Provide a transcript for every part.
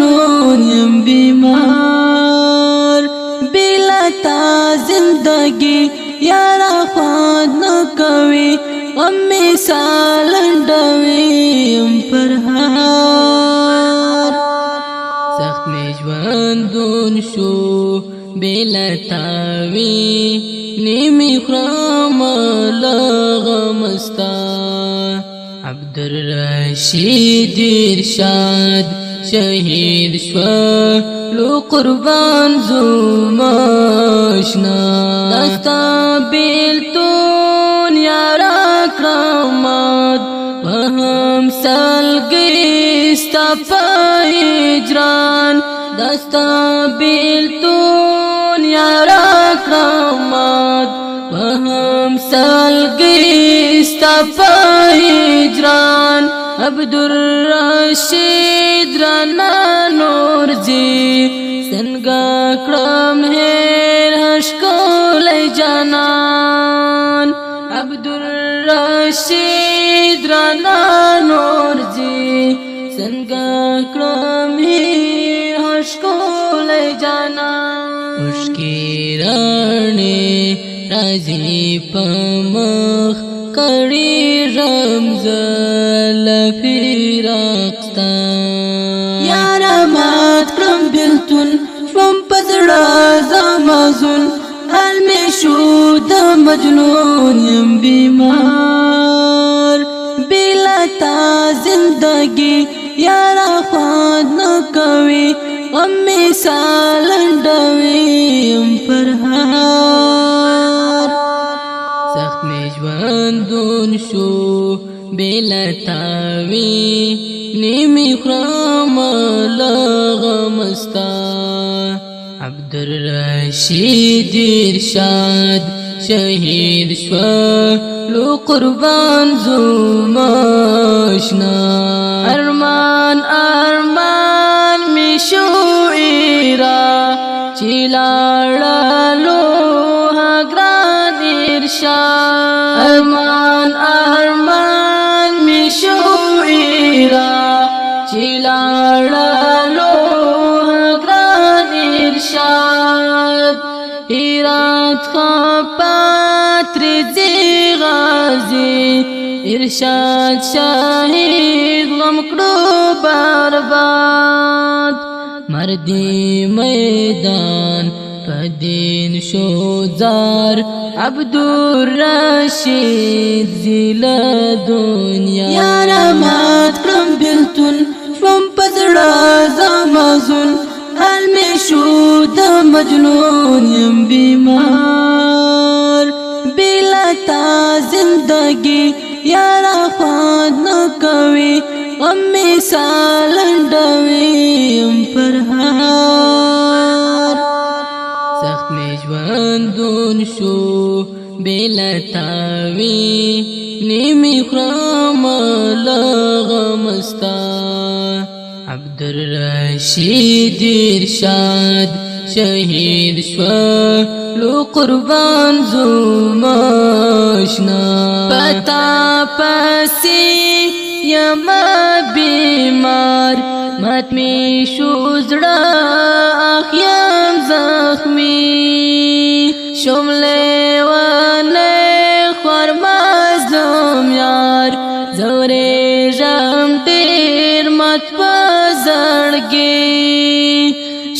مجنون یم بیمار بلا تا زندگی یارا خواد نکوي غم می سالنډوي فرهار سخت می ژوندون شو بلا تاوي نیمی خرام لغمستا عبدالرشید ارشاد شهید شوا لو قربان زماشنا دستا بیلتون یارا کرامات وهم سلگیستا پا اجران دستا بیلتون یارا کرامات وهم سلگیستا پا اجران عبدالرشید رانا نورزی سنگا کرم هیر هشکولی جانان عبدالرشید رانا نورزی سنگا کرم هیر هشکولی جانان مشکی رانی رازی پمخ کڑی رمز لفیرقستا یارا مات کرم بلتون شوم پزڑا زمازون حال میں شو دا مجنون یم بیمار بلا تا زندگی یارا خواد نکوي غم می سالنډوي یم فرهار سخت می ژوندون شو بلا تاوي نیمی خرام لغمستا عبدالرشید ارشاد شهید شوا لو قربان زماشنا ارمان ارمان می شو ایرا چیلاړلو هګران ارشاد ارمان ارمان می شو ایرا چیلاړلو هګران ارشاد هرات خپات رزي غازي ارشاد شاهد غم کړو برباد مردی میدان پدین شوزار عبدالرشید زیل دنیا یارا مات کرم بلتون شوم پزڑا زمازون حال میں شو دا مجنون یم بیمار بلا تا زندگی یارا خواد نکوي غم می سالنډوي یم فرهار سخت می ژوندون شو بلا تاوي نیمی خرام لغمستا عبدالرشید ارشاد شهید شوا لو قربان زماشنا پتا پسی یما بیمار مات می شوزڑا اخیم زخمی شملے وانے خورمازم یار زوری جام دیر مت پزړګي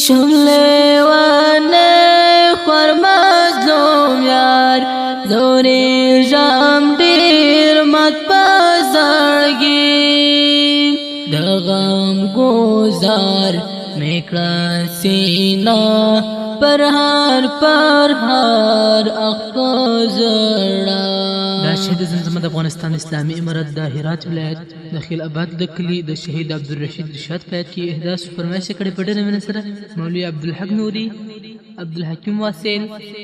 شملې وانه خورمازم یار زوري جام ډیر مت پزړګي دغم گزار میکړه سینا پرهار اخزړه دا شهید زمزمه د افغانستان اسلامي امارت د هرات ولایت د خیل آباد د کلی د شهید عبدالرشید ارشاد پایت کې احداث فرمایش کړي په ډېر مینه سره مولوي عبدالحق نوري عبدالحکیم واسل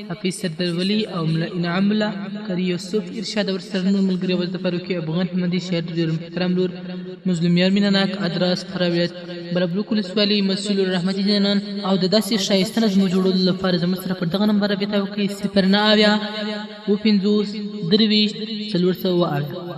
حفیظ سردرولي او ملا انعام الله قاری یوسف ارشاد ورسره نور ملګري ول د فاروقي افغان حمدي شهر ډېر محترم لور مظلوم یار مینناک ادراس فراویت برابلو ولسوالي مسئول الرحمتي جنان او د داسې ښایسته نظمو جوړولو لپاره زموږ سره پر دغه نمبر رابطه وکړئ 09 و 50 23 408